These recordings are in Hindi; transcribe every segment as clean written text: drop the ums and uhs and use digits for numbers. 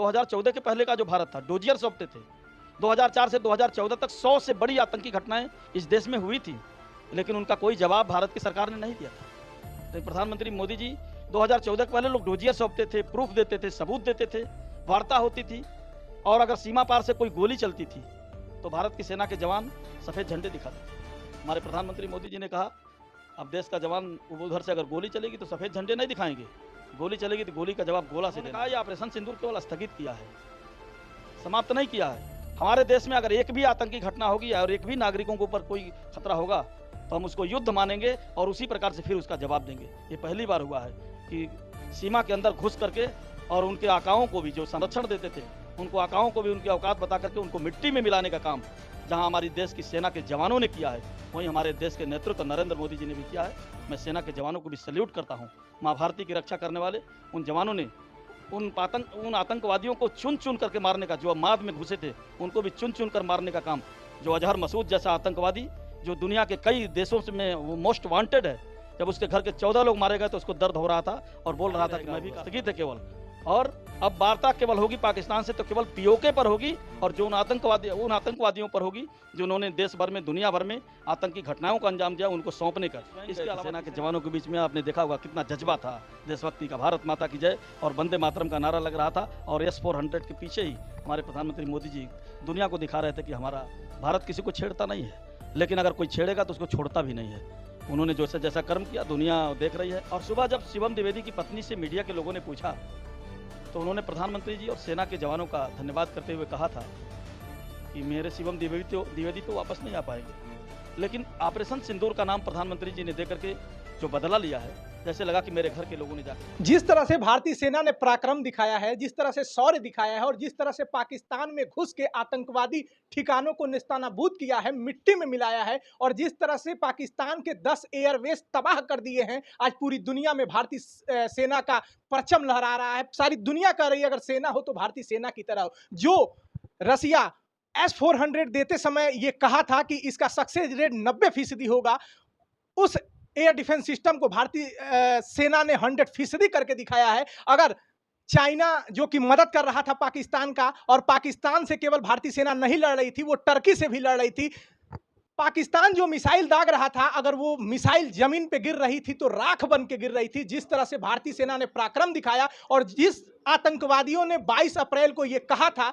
2014 के पहले का जो भारत था, डोजियर सौंपते थे। 2004 से 2014 तक 100 से बड़ी आतंकी घटनाएं इस देश में हुई थी, लेकिन उनका कोई जवाब भारत की सरकार ने नहीं दिया था। तो प्रधानमंत्री मोदी जी 2014 के पहले लोग डोजियर सौंपते थे, प्रूफ देते थे, सबूत देते थे, वार्ता होती थी, और अगर सीमा पार से कोई गोली चलती थी तो भारत की सेना के जवान सफ़ेद झंडे दिखाते थे। हमारे प्रधानमंत्री मोदी जी ने कहा, अब देश का जवान उधर से अगर गोली चलेगी तो सफ़ेद झंडे नहीं दिखाएंगे, गोली चलेगी तो गोली का जवाब गोला से देना। ये ऑपरेशन सिंदूर केवल स्थगित किया है, समाप्त नहीं किया है। हमारे देश में अगर एक भी आतंकी घटना होगी और एक भी नागरिकों के ऊपर कोई खतरा होगा तो हम उसको युद्ध मानेंगे और उसी प्रकार से फिर उसका जवाब देंगे। ये पहली बार हुआ है कि सीमा के अंदर घुस करके और उनके आकाओं को भी जो संरक्षण देते थे, उनको आकाओं को भी उनकी औकात बता करके उनको मिट्टी में मिलाने का काम जहां हमारी देश की सेना के जवानों ने किया है, वहीं हमारे देश के नेतृत्व नरेंद्र मोदी जी ने भी किया है। मैं सेना के जवानों को भी सैल्यूट करता हूं। माँ भारती की रक्षा करने वाले उन जवानों ने उन आतंकवादियों को चुन चुन करके मारने का, जो माद में घुसे थे उनको भी चुन चुन कर मारने का काम, जो अजहर मसूद जैसा आतंकवादी जो दुनिया के कई देशों में वो मोस्ट वांटेड है, जब उसके घर के 14 लोग मारे गए तो उसको दर्द हो रहा था और बोल रहा था कि मैं भी स्थगित है केवल, और अब वार्ता केवल होगी पाकिस्तान से तो केवल पीओके पर होगी और जो उन आतंकवादियों पर होगी जिन्होंने देश भर में, दुनिया भर में आतंकी घटनाओं का अंजाम दिया, उनको सौंपने का। इसके अलावा सेना के जवानों के बीच में आपने देखा होगा कितना जज्बा था देशभक्ति का, भारत माता की जय और वंदे मातरम का नारा लग रहा था, और S-400 के पीछे ही हमारे प्रधानमंत्री मोदी जी दुनिया को दिखा रहे थे कि हमारा भारत किसी को छेड़ता नहीं है, लेकिन अगर कोई छेड़ेगा तो उसको छोड़ता भी नहीं है। उन्होंने जैसा कर्म किया दुनिया देख रही है। और सुबह जब शिवम द्विवेदी की पत्नी से मीडिया के लोगों ने पूछा तो उन्होंने प्रधानमंत्री जी और सेना के जवानों का धन्यवाद करते हुए कहा था कि मेरे शिवम द्विवेदी तो वापस नहीं आ पाएंगे, लेकिन ऑपरेशन सिंदूर का नाम प्रधानमंत्री जी ने देकर के जो बदला लिया है, जैसे लगा कि मेरे घर के लोगों ने जाकर जिस तरह से भारतीय सेना ने पराक्रम दिखाया है, जिस तरह से शौर्य दिखाया है और जिस तरह से पाकिस्तान में घुस के आतंकवादी ठिकानों को निस्तानाबूद किया है, मिट्टी में मिलाया है, और जिस तरह से पाकिस्तान के 10 एयरवेज तबाह कर दिए हैं, आज पूरी दुनिया में भारतीय सेना का परचम लहरा रहा है। सारी दुनिया कह रही है अगर सेना हो तो भारतीय सेना की तरह हो। जो रसिया S-400 देते समय ये कहा था कि इसका सक्सेस रेट 90% होगा, उस एयर डिफेंस सिस्टम को भारतीय सेना ने 100% करके दिखाया है। अगर चाइना जो कि मदद कर रहा था पाकिस्तान का, और पाकिस्तान से केवल भारतीय सेना नहीं लड़ रही थी, वो टर्की से भी लड़ रही थी। पाकिस्तान जो मिसाइल दाग रहा था, अगर वो मिसाइल जमीन पे गिर रही थी तो राख बन के गिर रही थी। जिस तरह से भारतीय सेना ने पराक्रम दिखाया, और जिस आतंकवादियों ने 22 अप्रैल को ये कहा था,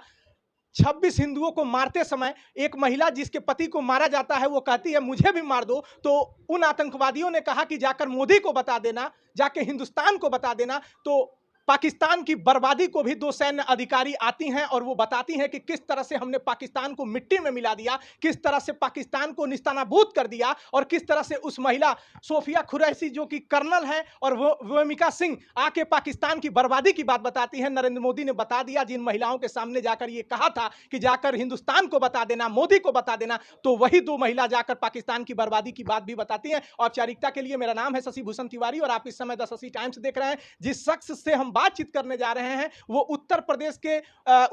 26 हिंदुओं को मारते समय एक महिला जिसके पति को मारा जाता है वो कहती है मुझे भी मार दो, तो उन आतंकवादियों ने कहा कि जाकर मोदी को बता देना, जाके हिंदुस्तान को बता देना। तो पाकिस्तान की बर्बादी को भी 2 सैन्य अधिकारी आती हैं और वो बताती हैं कि किस तरह से हमने पाकिस्तान को मिट्टी में मिला दिया, किस तरह से पाकिस्तान को निस्तानाबूद कर दिया, और किस तरह से उस महिला सोफिया कुरैशी जो कि कर्नल है और वो वेमिका सिंह आके पाकिस्तान की बर्बादी की बात बताती हैं। नरेंद्र मोदी ने बता दिया, जिन महिलाओं के सामने जाकर ये कहा था कि जाकर हिंदुस्तान को बता देना, मोदी को बता देना, तो वही 2 महिला जाकर पाकिस्तान की बर्बादी की बात भी बताती हैं। औपचारिकता के लिए मेरा नाम है शशि भूषण तिवारी और आप इस समय द शशि टाइम्स देख रहे हैं। जिस शख्स से हम बातचीत करने जा रहे हैं वो उत्तर प्रदेश के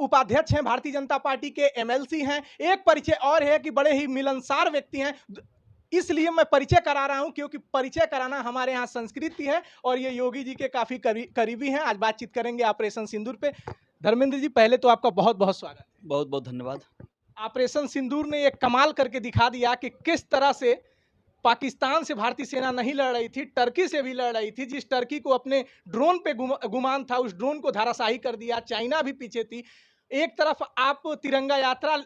उपाध्यक्ष हैं, भारतीय जनता पार्टी के MLC हैं। एक परिचय और है कि बड़े ही मिलनसार व्यक्ति हैं, इसलिए मैं परिचय करा रहा हूं क्योंकि परिचय कराना हमारे यहाँ संस्कृति है, और ये योगी जी के काफी करीबी हैं। आज बातचीत करेंगे ऑपरेशन सिंदूर पे। धर्मेंद्र जी, पहले तो आपका बहुत बहुत स्वागत है। बहुत बहुत धन्यवाद। ऑपरेशन सिंदूर ने एक कमाल करके दिखा दिया कि किस तरह से पाकिस्तान से भारतीय सेना नहीं लड़ रही थी, टर्की से भी लड़ रही थी। जिस टर्की को अपने ड्रोन पे गुमान था, उस ड्रोन को धराशायी कर दिया। चाइना भी पीछे थी। एक तरफ आप तिरंगा यात्रा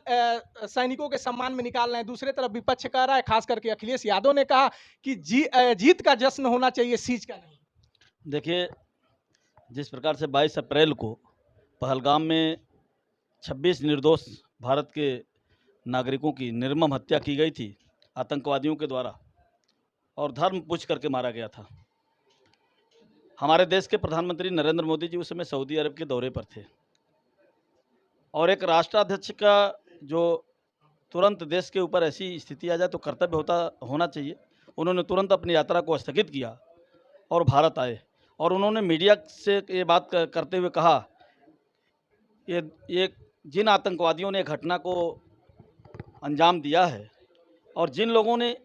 सैनिकों के सम्मान में निकाल रहे हैं, दूसरी तरफ विपक्ष कह रहा है, खास करके अखिलेश यादव ने कहा कि जीत का जश्न होना चाहिए, सीज का नहीं। देखिए, जिस प्रकार से 22 अप्रैल को पहलगाम में 26 निर्दोष भारत के नागरिकों की निर्मम हत्या की गई थी आतंकवादियों के द्वारा, और धर्म पूछ करके मारा गया था। हमारे देश के प्रधानमंत्री नरेंद्र मोदी जी उस समय सऊदी अरब के दौरे पर थे, और एक राष्ट्राध्यक्ष का जो तुरंत देश के ऊपर ऐसी स्थिति आ जाए तो कर्तव्य होना चाहिए। उन्होंने तुरंत अपनी यात्रा को स्थगित किया और भारत आए, और उन्होंने मीडिया से ये बात करते हुए कहा, ये जिन आतंकवादियों ने घटना को अंजाम दिया है और जिन लोगों ने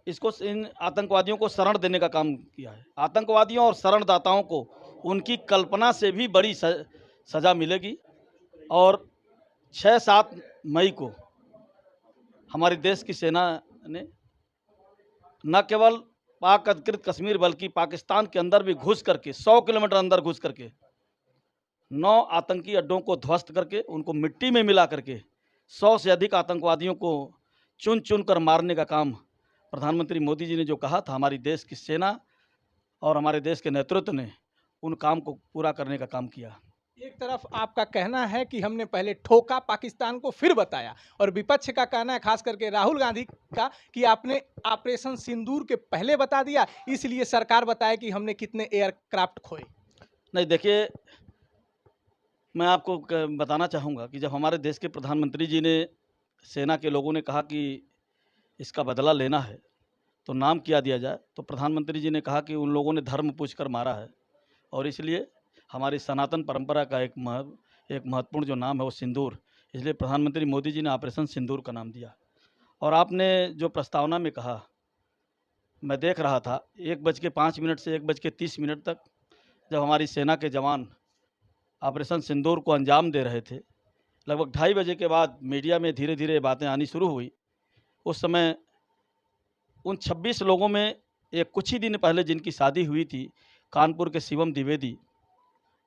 इन आतंकवादियों को शरण देने का काम किया है, आतंकवादियों और शरणदाताओं को उनकी कल्पना से भी बड़ी सज़ा मिलेगी। और 6-7 मई को हमारे देश की सेना ने न केवल पाक अधिकृत कश्मीर बल्कि पाकिस्तान के अंदर भी घुस करके 100 किलोमीटर अंदर घुस करके 9 आतंकी अड्डों को ध्वस्त करके उनको मिट्टी में मिला करके 100 से अधिक आतंकवादियों को चुन चुन कर मारने का काम प्रधानमंत्री मोदी जी ने जो कहा था, हमारी देश की सेना और हमारे देश के नेतृत्व ने उन काम को पूरा करने का काम किया। एक तरफ आपका कहना है कि हमने पहले ठोका पाकिस्तान को फिर बताया, और विपक्ष का कहना है, खास करके राहुल गांधी का, कि आपने ऑपरेशन सिंदूर के पहले बता दिया, इसलिए सरकार बताए कि हमने कितने एयरक्राफ्ट खोए। नहीं, देखिए, मैं आपको बताना चाहूँगा कि जब हमारे देश के प्रधानमंत्री जी ने, सेना के लोगों ने कहा कि इसका बदला लेना है तो नाम क्या दिया जाए, तो प्रधानमंत्री जी ने कहा कि उन लोगों ने धर्म पूछकर मारा है और इसलिए हमारी सनातन परंपरा का एक महत्वपूर्ण जो नाम है वो सिंदूर, इसलिए प्रधानमंत्री मोदी जी ने ऑपरेशन सिंदूर का नाम दिया। और आपने जो प्रस्तावना में कहा, मैं देख रहा था 1:05 से 1:30 तक जब हमारी सेना के जवान ऑपरेशन सिंदूर को अंजाम दे रहे थे, लगभग 2:30 बजे के बाद मीडिया में धीरे धीरे बातें आनी शुरू हुई। उस समय उन 26 लोगों में एक कुछ ही दिन पहले जिनकी शादी हुई थी, कानपुर के शिवम द्विवेदी,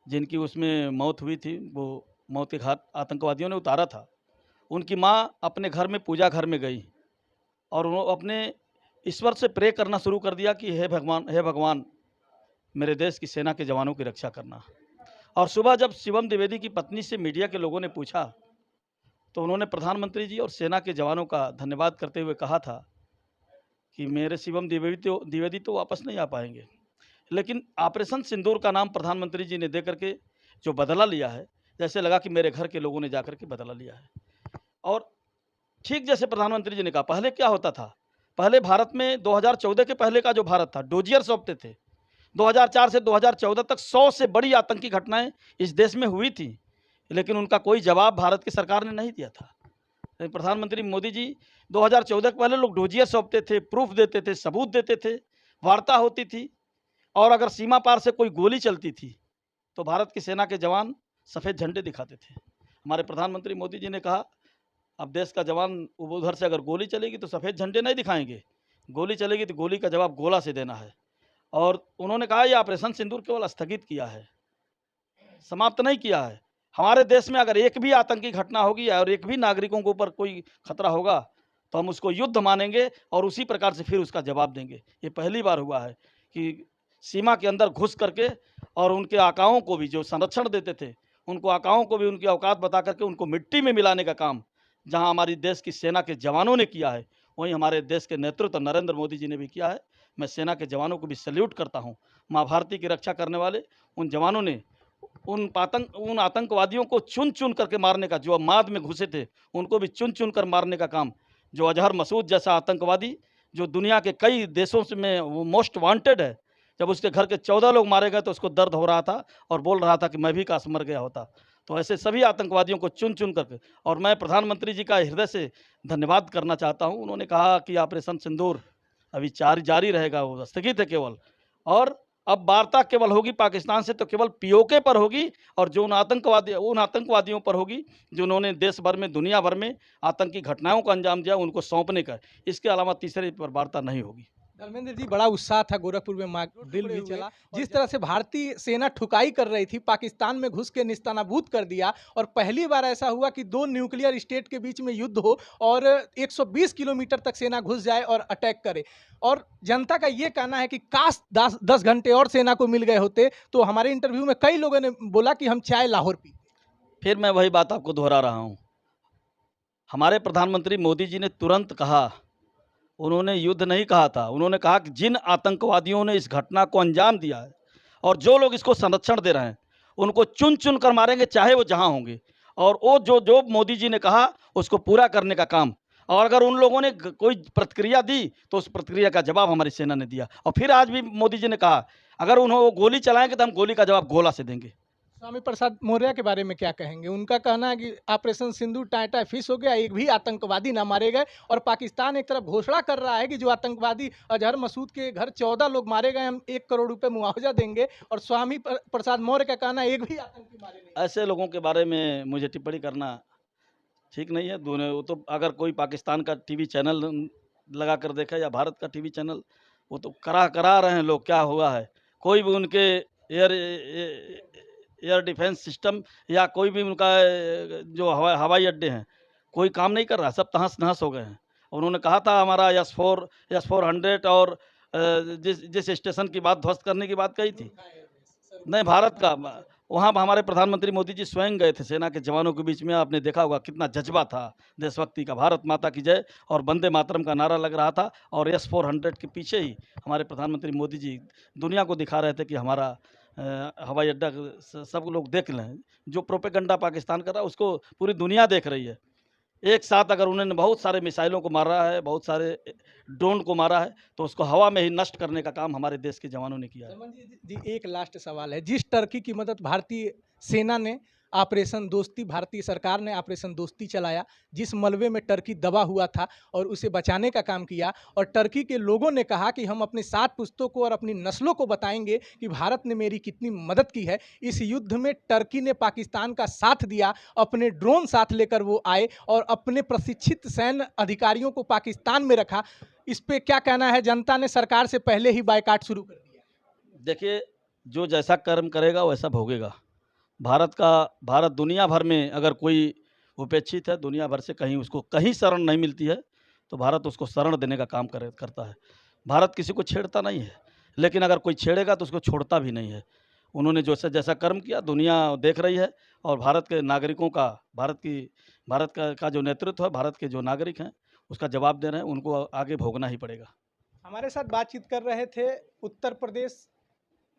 जिनकी उसमें मौत हुई थी, वो मौत के घाट आतंकवादियों ने उतारा था, उनकी माँ अपने घर में पूजा घर में गई और उन्होंने अपने ईश्वर से प्रे करना शुरू कर दिया कि हे भगवान मेरे देश की सेना के जवानों की रक्षा करना। और सुबह जब शिवम द्विवेदी की पत्नी से मीडिया के लोगों ने पूछा तो उन्होंने प्रधानमंत्री जी और सेना के जवानों का धन्यवाद करते हुए कहा था कि मेरे शिवम द्विवेदी तो वापस नहीं आ पाएंगे, लेकिन ऑपरेशन सिंदूर का नाम प्रधानमंत्री जी ने दे करके जो बदला लिया है, जैसे लगा कि मेरे घर के लोगों ने जाकर के बदला लिया है। और ठीक जैसे प्रधानमंत्री जी ने कहा, पहले क्या होता था, पहले भारत में 2014 के पहले का जो भारत था, डोजियर सौंपते थे। 2004 से 2014 तक 100 से बड़ी आतंकी घटनाएं इस देश में हुई थी, लेकिन उनका कोई जवाब भारत की सरकार ने नहीं दिया था। प्रधानमंत्री मोदी जी 2014 के पहले लोग डोजियर सौंपते थे, प्रूफ देते थे, सबूत देते थे, वार्ता होती थी, और अगर सीमा पार से कोई गोली चलती थी तो भारत की सेना के जवान सफ़ेद झंडे दिखाते थे। हमारे प्रधानमंत्री मोदी जी ने कहा, अब देश का जवान उधर से अगर गोली चलेगी तो सफ़ेद झंडे नहीं दिखाएंगे, गोली चलेगी तो गोली का जवाब गोला से देना है। और उन्होंने कहा यह ऑपरेशन सिंदूर केवल स्थगित किया है, समाप्त नहीं किया है। हमारे देश में अगर एक भी आतंकी घटना होगी और एक भी नागरिकों के ऊपर कोई खतरा होगा तो हम उसको युद्ध मानेंगे और उसी प्रकार से फिर उसका जवाब देंगे। ये पहली बार हुआ है कि सीमा के अंदर घुस करके और उनके आकाओं को भी जो संरक्षण देते थे, उनको आकाओं को भी उनकी औकात बता करके उनको मिट्टी में मिलाने का काम जहां हमारी देश की सेना के जवानों ने किया है, वहीं हमारे देश के नेतृत्व नरेंद्र मोदी जी ने भी किया है। मैं सेना के जवानों को भी सैल्यूट करता हूं। माँ भारती की रक्षा करने वाले उन जवानों ने उन आतंकवादियों को चुन चुन करके मारने का, जो माद में घुसे थे उनको भी चुन चुन कर मारने का काम, जो अजहर मसूद जैसा आतंकवादी जो दुनिया के कई देशों में वो मोस्ट वांटेड है, जब उसके घर के 14 लोग मारे गए तो उसको दर्द हो रहा था और बोल रहा था कि मैं भी काश मर गया होता। तो ऐसे सभी आतंकवादियों को चुन चुन करके, और मैं प्रधानमंत्री जी का हृदय से धन्यवाद करना चाहता हूं। उन्होंने कहा कि ऑपरेशन सिंदूर अभी जारी रहेगा, वो स्थगित है केवल, और अब वार्ता केवल होगी पाकिस्तान से तो केवल पीओके पर होगी, और जो उन आतंकवादियों पर होगी जिन्होंने देश भर में, दुनिया भर में आतंकी घटनाओं का अंजाम दिया, उनको सौंपने का। इसके अलावा तीसरे पर वार्ता नहीं होगी। धर्मेंद्र जी, बड़ा उत्साह था गोरखपुर में, दिल भी चला। जिस तरह से भारतीय सेना ठुकाई कर रही थी, पाकिस्तान में घुस के निस्तानाबूद कर दिया, और पहली बार ऐसा हुआ कि दो न्यूक्लियर स्टेट के बीच में युद्ध हो और 120 किलोमीटर तक सेना घुस जाए और अटैक करे। और जनता का ये कहना है कि काश 10 घंटे और सेना को मिल गए होते। तो हमारे इंटरव्यू में कई लोगों ने बोला कि हम चाय लाहौर पी। फिर मैं वही बात आपको दोहरा रहा हूँ, हमारे प्रधानमंत्री मोदी जी ने तुरंत कहा, उन्होंने युद्ध नहीं कहा था, उन्होंने कहा कि जिन आतंकवादियों ने इस घटना को अंजाम दिया है और जो लोग इसको संरक्षण दे रहे हैं उनको चुन चुन कर मारेंगे, चाहे वो जहां होंगे। और वो जो मोदी जी ने कहा उसको पूरा करने का काम, और अगर उन लोगों ने कोई प्रतिक्रिया दी तो उस प्रतिक्रिया का जवाब हमारी सेना ने दिया। और फिर आज भी मोदी जी ने कहा अगर उन्होंने वो गोली चलाएंगे तो हम गोली का जवाब गोला से देंगे। स्वामी प्रसाद मौर्य के बारे में क्या कहेंगे? उनका कहना है कि ऑपरेशन सिंदूर टाटा फिश हो गया, एक भी आतंकवादी ना मारे गए और पाकिस्तान एक तरफ घोषणा कर रहा है कि जो आतंकवादी अजहर मसूद के घर 14 लोग मारे गए, हम 1 करोड़ रुपए मुआवजा देंगे और स्वामी प्रसाद मौर्य का कहना है एक भी आतंकी मारे नहीं। ऐसे लोगों के बारे में मुझे टिप्पणी करना ठीक नहीं है। दोनों वो तो अगर कोई पाकिस्तान का टीवी चैनल लगा कर देखा या भारत का टीवी चैनल, वो तो करा रहे हैं लोग क्या हुआ है। कोई भी उनके एयर डिफेंस सिस्टम या कोई भी उनका जो हवाई अड्डे हैं, कोई काम नहीं कर रहा, सब तहस नहस हो गए हैं। उन्होंने कहा था हमारा S-400 और जिस स्टेशन की बात ध्वस्त करने की बात कही थी, नहीं भारत का, वहाँ हमारे प्रधानमंत्री मोदी जी स्वयं गए थे सेना के जवानों के बीच में। आपने देखा होगा कितना जज्बा था देशभक्ति का, भारत माता की जय और वंदे मातरम का नारा लग रहा था। और S-400 के पीछे ही हमारे प्रधानमंत्री मोदी जी दुनिया को दिखा रहे थे कि हमारा हवाई अड्डा सब लोग देख लें। जो प्रोपेगंडा पाकिस्तान कर रहा है उसको पूरी दुनिया देख रही है। एक साथ अगर उन्होंने बहुत सारे मिसाइलों को मारा है, बहुत सारे ड्रोन को मारा है, तो उसको हवा में ही नष्ट करने का काम हमारे देश के जवानों ने किया है। समन जी, एक लास्ट सवाल है। जिस टर्की की मदद भारतीय सेना ने ऑपरेशन दोस्ती, भारतीय सरकार ने ऑपरेशन दोस्ती चलाया, जिस मलबे में टर्की दबा हुआ था और उसे बचाने का काम किया, और टर्की के लोगों ने कहा कि हम अपने 7 पुश्तों को और अपनी नस्लों को बताएंगे कि भारत ने मेरी कितनी मदद की है। इस युद्ध में टर्की ने पाकिस्तान का साथ दिया, अपने ड्रोन साथ लेकर वो आए और अपने प्रशिक्षित सैन्य अधिकारियों को पाकिस्तान में रखा। इस पे क्या कहना है? जनता ने सरकार से पहले ही बायकाट शुरू कर दिया। देखिए, जो जैसा कर्म करेगा वैसा भोगेगा। भारत दुनिया भर में अगर कोई उपेक्षित है, दुनिया भर से कहीं उसको कहीं शरण नहीं मिलती है, तो भारत उसको शरण देने का काम करता है। भारत किसी को छेड़ता नहीं है, लेकिन अगर कोई छेड़ेगा तो उसको छोड़ता भी नहीं है। उन्होंने जैसा कर्म किया दुनिया देख रही है, और भारत के नागरिकों का, भारत का जो नेतृत्व है, भारत के जो नागरिक हैं, उसका जवाब दे रहे हैं। उनको आगे भोगना ही पड़ेगा। हमारे साथ बातचीत कर रहे थे उत्तर प्रदेश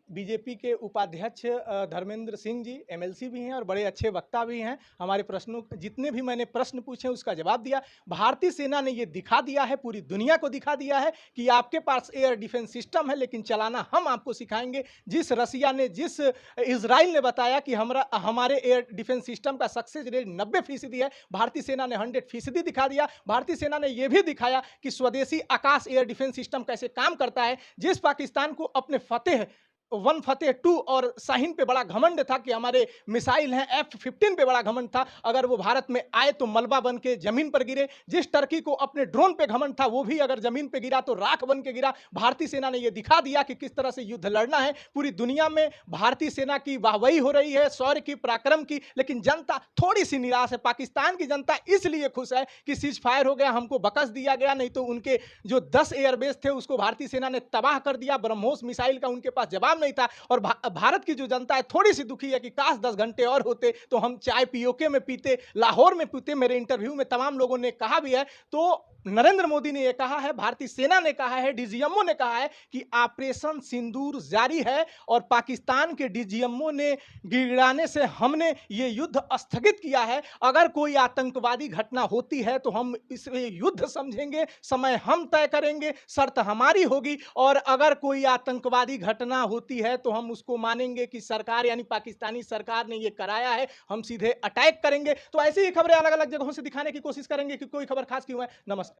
बीजेपी के उपाध्यक्ष धर्मेंद्र सिंह जी, एमएलसी भी हैं और बड़े अच्छे वक्ता भी हैं। हमारे प्रश्नों, जितने भी मैंने प्रश्न पूछे उसका जवाब दिया। भारतीय सेना ने ये दिखा दिया है, पूरी दुनिया को दिखा दिया है कि आपके पास एयर डिफेंस सिस्टम है, लेकिन चलाना हम आपको सिखाएंगे। जिस रसिया ने, जिस इजराइल ने बताया कि हमारे एयर डिफेंस सिस्टम का सक्सेस रेट 90% है, भारतीय सेना ने 100% दिखा दिया। भारतीय सेना ने यह भी दिखाया कि स्वदेशी आकाश एयर डिफेंस सिस्टम कैसे काम करता है। जिस पाकिस्तान को अपने फतेह 1 फतेह 2 और शाहीन पे बड़ा घमंड था कि हमारे मिसाइल हैं, F-15 पे बड़ा घमंड था, अगर वो भारत में आए तो मलबा बन के जमीन पर गिरे। जिस टर्की को अपने ड्रोन पे घमंड था, वो भी अगर जमीन पे गिरा तो राख बन के गिरा। भारतीय सेना ने ये दिखा दिया कि किस तरह से युद्ध लड़ना है। पूरी दुनिया में भारतीय सेना की वाहवाही हो रही है, शौर्य की, पराक्रम की, लेकिन जनता थोड़ी सी निराश है। पाकिस्तान की जनता इसलिए खुश है कि सीज फायर हो गया, हमको बकस दिया गया, नहीं तो उनके जो 10 एयरबेस थे उसको भारतीय सेना ने तबाह कर दिया। ब्रह्मोस मिसाइल का उनके पास जवाब नहीं था। और भारत की जो जनता है थोड़ी सी दुखी है कि काश 10 घंटे और होते तो हम चाय पीओके में पीते, लाहौर में पीते। मेरे इंटरव्यू में तमाम लोगों ने कहा भी है। तो नरेंद्र मोदी ने यह कहा है, भारतीय सेना ने कहा है, डीजीएमओ ने कहा है कि ऑपरेशन सिंदूर जारी है और पाकिस्तान के डीजीएमओ ने गिड़ाने से हमने ये युद्ध स्थगित किया है। अगर कोई आतंकवादी घटना होती है तो हम इसे युद्ध समझेंगे, समय हम तय करेंगे, शर्त हमारी होगी। और अगर कोई आतंकवादी घटना होती है तो हम उसको मानेंगे कि सरकार यानी पाकिस्तानी सरकार ने ये कराया है, हम सीधे अटैक करेंगे। तो ऐसी ही खबरें अलग अलग जगहों से दिखाने की कोशिश करेंगे कि कोई खबर खास क्यों है। नमस्कार।